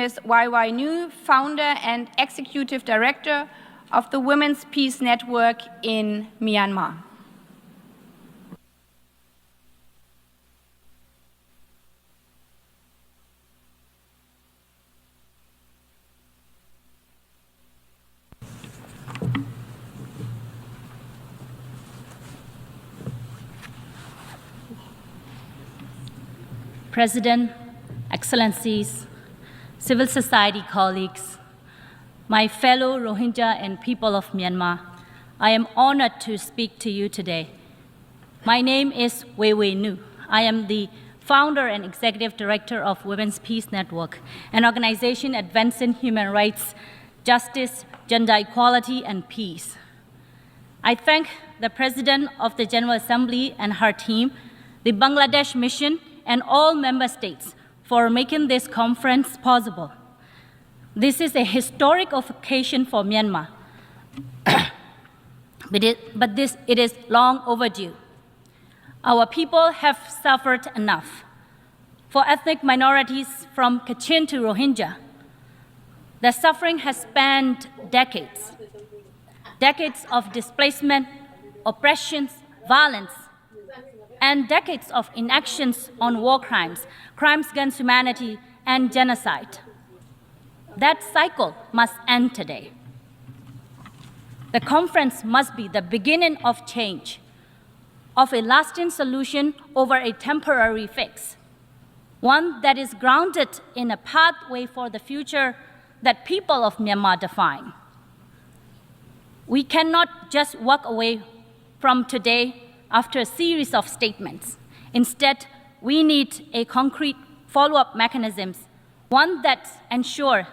is Wai Wai Nu, founder and executive director of the Women's Peace Network in Myanmar. President, Excellencies, civil society colleagues, my fellow Rohingya and people of Myanmar, I am honored to speak to you today. My name is Wai Wai Nu. I am the founder and executive director of Women's Peace Network, an organization advancing human rights, justice, gender equality, and peace. I thank the President of the General Assembly and her team, the Bangladesh Mission, and all member states for making this conference possible. This is a historic occasion for Myanmar, but it is long overdue. Our people have suffered enough. For ethnic minorities from Kachin to Rohingya, the suffering has spanned decades. Decades of displacement, oppressions, violence, and decades of inactions on war crimes, crimes against humanity, and genocide. That cycle must end today. The conference must be the beginning of change, of a lasting solution over a temporary fix, one that is grounded in a pathway for the future that people of Myanmar define. We cannot just walk away from today after a series of statements. Instead, we need a concrete follow-up mechanisms, one that ensures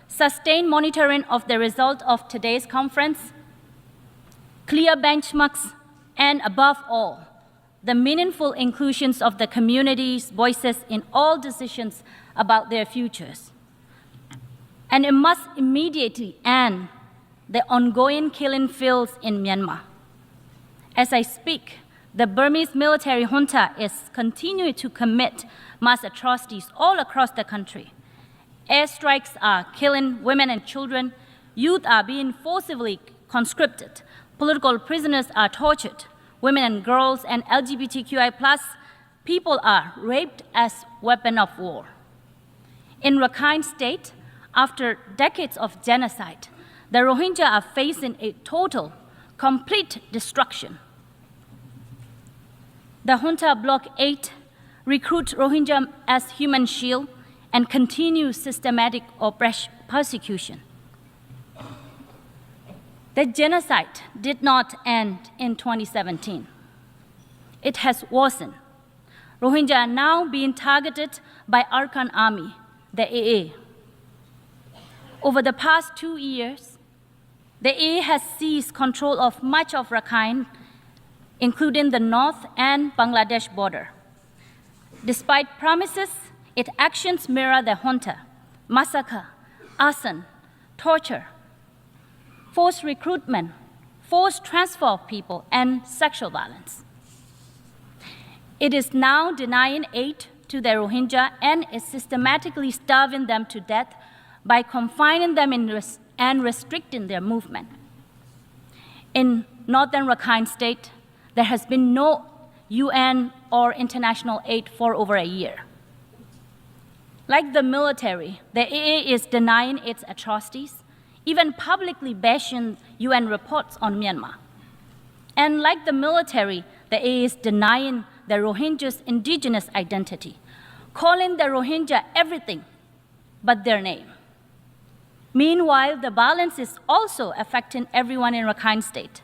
sustained monitoring of the result of today's conference, clear benchmarks, and above all, the meaningful inclusions of the community's voices in all decisions about their futures. And it must immediately end the ongoing killing fields in Myanmar. As I speak, the Burmese military junta is continuing to commit mass atrocities all across the country. Airstrikes are killing women and children, youth are being forcibly conscripted, political prisoners are tortured, women and girls and LGBTQI+ people are raped as weapons of war. In Rakhine state, after decades of genocide, the Rohingya are facing a total, complete destruction. The junta Bloc 8 recruits Rohingya as human shield and continues systematic persecution. The genocide did not end in 2017. It has worsened. Rohingya are now being targeted by Arakan army, the AA. Over the past 2 years, the AA has seized control of much of Rakhine, including the North and Bangladesh border. Despite promises, its actions mirror the junta: massacre, arson, torture, forced recruitment, forced transfer of people, and sexual violence. It is now denying aid to the Rohingya and is systematically starving them to death by confining them and restricting their movement. In northern Rakhine state, there has been no UN or international aid for over a year. Like the military, the AA is denying its atrocities, even publicly bashing UN reports on Myanmar. And like the military, the AA is denying the Rohingyas' indigenous identity, calling the Rohingya everything but their name. Meanwhile, the violence is also affecting everyone in Rakhine state.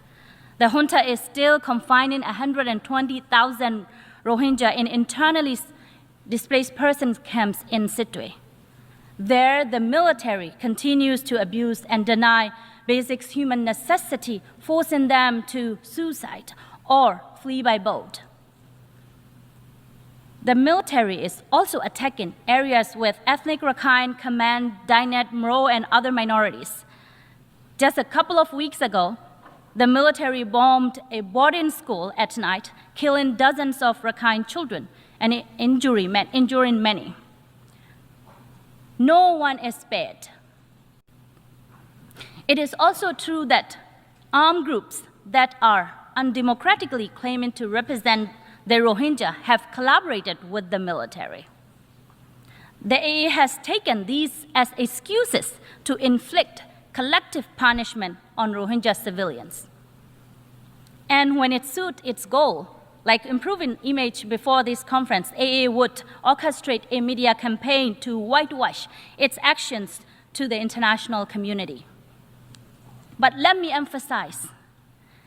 The junta is still confining 120,000 Rohingya in internally displaced persons camps in Sittwe. There, the military continues to abuse and deny basic human necessity, forcing them to suicide or flee by boat. The military is also attacking areas with ethnic Rakhine, Kamen, Dainet, Mro, and other minorities. Just a couple of weeks ago, the military bombed a boarding school at night, killing dozens of Rakhine children and injuring many. No one is spared. It is also true that armed groups that are undemocratically claiming to represent the Rohingya have collaborated with the military. The AA has taken these as excuses to inflict collective punishment on Rohingya civilians. And when it suits its goal, like improving image before this conference, AA would orchestrate a media campaign to whitewash its actions to the international community. But let me emphasize,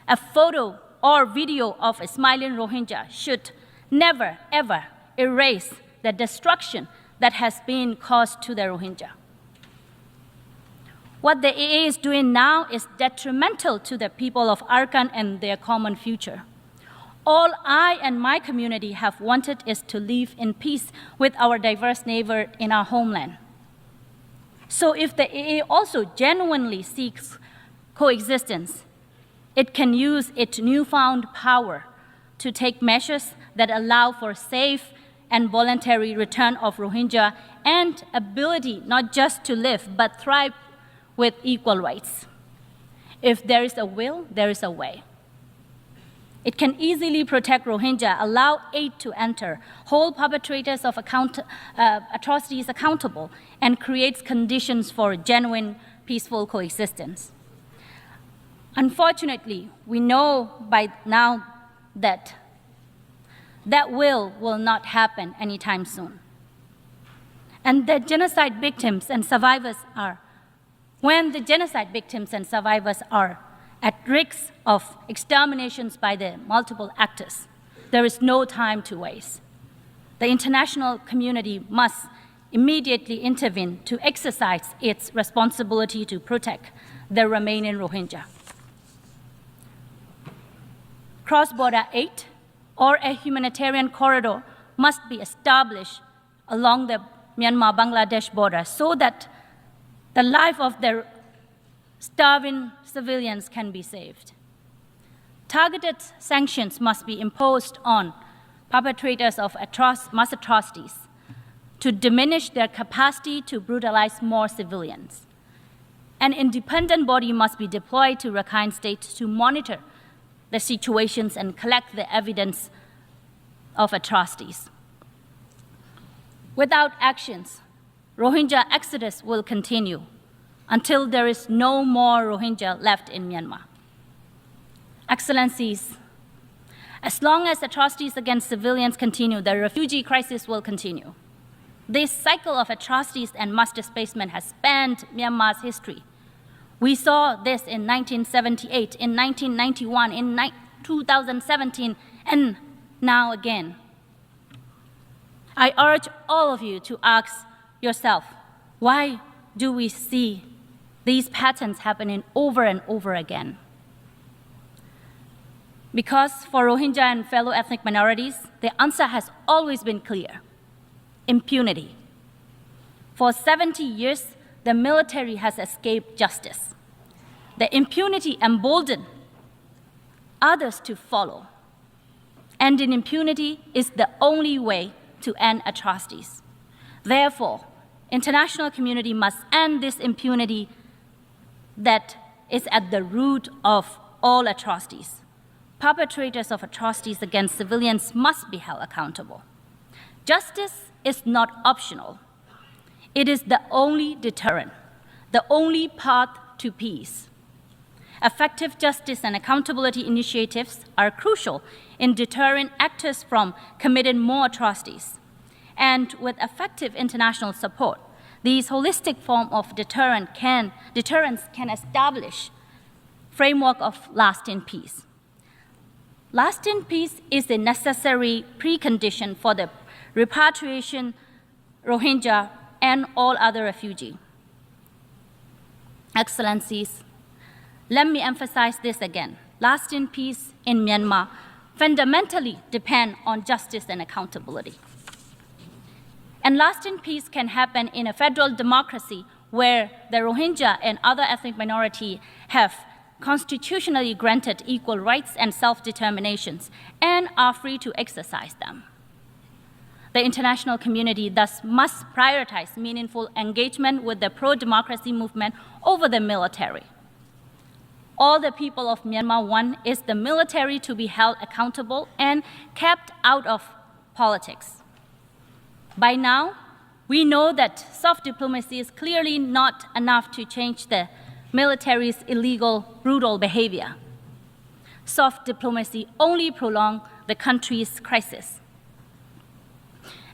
a photo or video of a smiling Rohingya should never, ever erase the destruction that has been caused to the Rohingya. What the AA is doing now is detrimental to the people of Arakan and their common future. All I and my community have wanted is to live in peace with our diverse neighbor in our homeland. So if the AA also genuinely seeks coexistence, it can use its newfound power to take measures that allow for safe and voluntary return of Rohingya and ability not just to live, but thrive with equal rights. If there is a will, there is a way. It can easily protect Rohingya, allow aid to enter, hold perpetrators of atrocities accountable, and creates conditions for genuine, peaceful coexistence. Unfortunately, we know by now that that will not happen anytime soon. And the genocide victims and survivors are, when the genocide victims and survivors are at risk of exterminations by the multiple actors, there is no time to waste. The international community must immediately intervene to exercise its responsibility to protect the remaining Rohingya. Cross-border aid or a humanitarian corridor must be established along the Myanmar-Bangladesh border so that the life of the starving civilians can be saved. Targeted sanctions must be imposed on perpetrators of mass atrocities to diminish their capacity to brutalize more civilians. An independent body must be deployed to Rakhine State to monitor the situations and collect the evidence of atrocities. Without actions, Rohingya exodus will continue until there is no more Rohingya left in Myanmar. Excellencies, as long as atrocities against civilians continue, the refugee crisis will continue. This cycle of atrocities and mass displacement has spanned Myanmar's history. We saw this in 1978, in 1991, in 2017, and now again. I urge all of you to ask yourself, why do we see these patterns happening over and over again? Because for Rohingya and fellow ethnic minorities, the answer has always been clear: impunity. For 70 years, the military has escaped justice. The impunity emboldened others to follow. And in impunity is the only way to end atrocities. Therefore, international community must end this impunity that is at the root of all atrocities. Perpetrators of atrocities against civilians must be held accountable. Justice is not optional. It is the only deterrent, the only path to peace. Effective justice and accountability initiatives are crucial in deterring actors from committing more atrocities. And with effective international support, these holistic forms of deterrence can establish framework of lasting peace. Lasting peace is a necessary precondition for the repatriation Rohingya and all other refugees. Excellencies, let me emphasize this again. Lasting peace in Myanmar fundamentally depends on justice and accountability. And lasting peace can happen in a federal democracy where the Rohingya and other ethnic minorities have constitutionally granted equal rights and self-determinations and are free to exercise them. The The international community thus must prioritize meaningful engagement with the pro-democracy movement over the military. All the people of Myanmar want is the military to be held accountable and kept out of politics. By now, we know that soft diplomacy is clearly not enough to change the military's illegal, brutal behavior. Soft diplomacy only prolongs the country's crisis.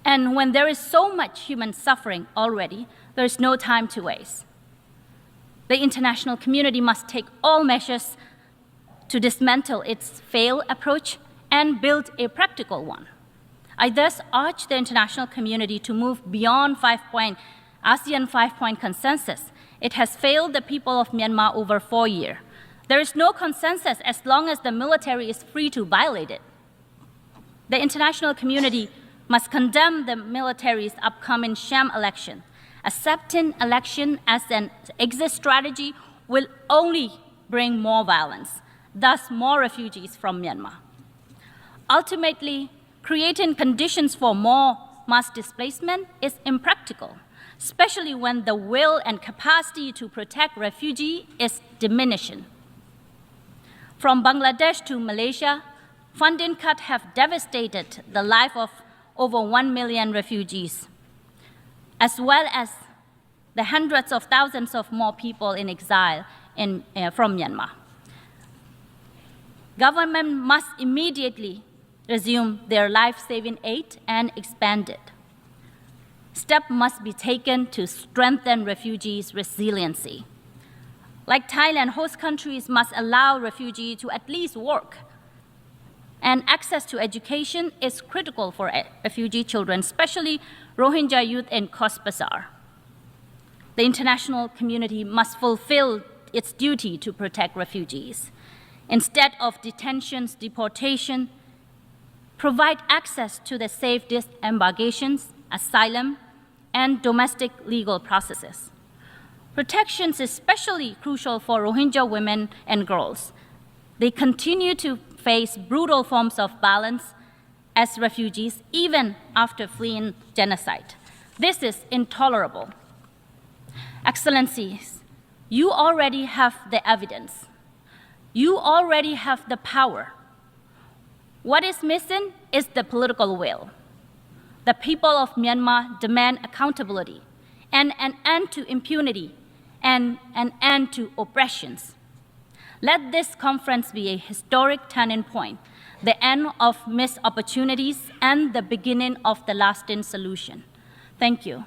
And when there is so much human suffering already, there is no time to waste. The international community must take all measures to dismantle its failed approach and build a practical one. I thus urge the international community to move beyond ASEAN 5-point consensus. It has failed the people of Myanmar over 4 years. There is no consensus as long as the military is free to violate it. The international community must condemn the military's upcoming sham election. Accepting election as an exit strategy will only bring more violence, thus more refugees from Myanmar. Ultimately, creating conditions for more mass displacement is impractical, especially when the will and capacity to protect refugees is diminishing. From Bangladesh to Malaysia, funding cuts have devastated the life of over 1 million refugees, as well as the hundreds of thousands of more people in exile from Myanmar. Government must immediately resume their life-saving aid and expand it. Steps must be taken to strengthen refugees' resiliency. Like Thailand, host countries must allow refugees to at least work. And access to education is critical for refugee children, especially Rohingya youth in Cox's Bazar. The international community must fulfill its duty to protect refugees. Instead of detentions, deportation, provide access to the safe disembarkations, asylum, and domestic legal processes. Protection is especially crucial for Rohingya women and girls. They continue to face brutal forms of violence as refugees, even after fleeing genocide. This is intolerable. Excellencies, you already have the evidence. You already have the power. What is missing is the political will. The people of Myanmar demand accountability and an end to impunity and an end to oppressions. Let this conference be a historic turning point, the end of missed opportunities and the beginning of the lasting solution. Thank you.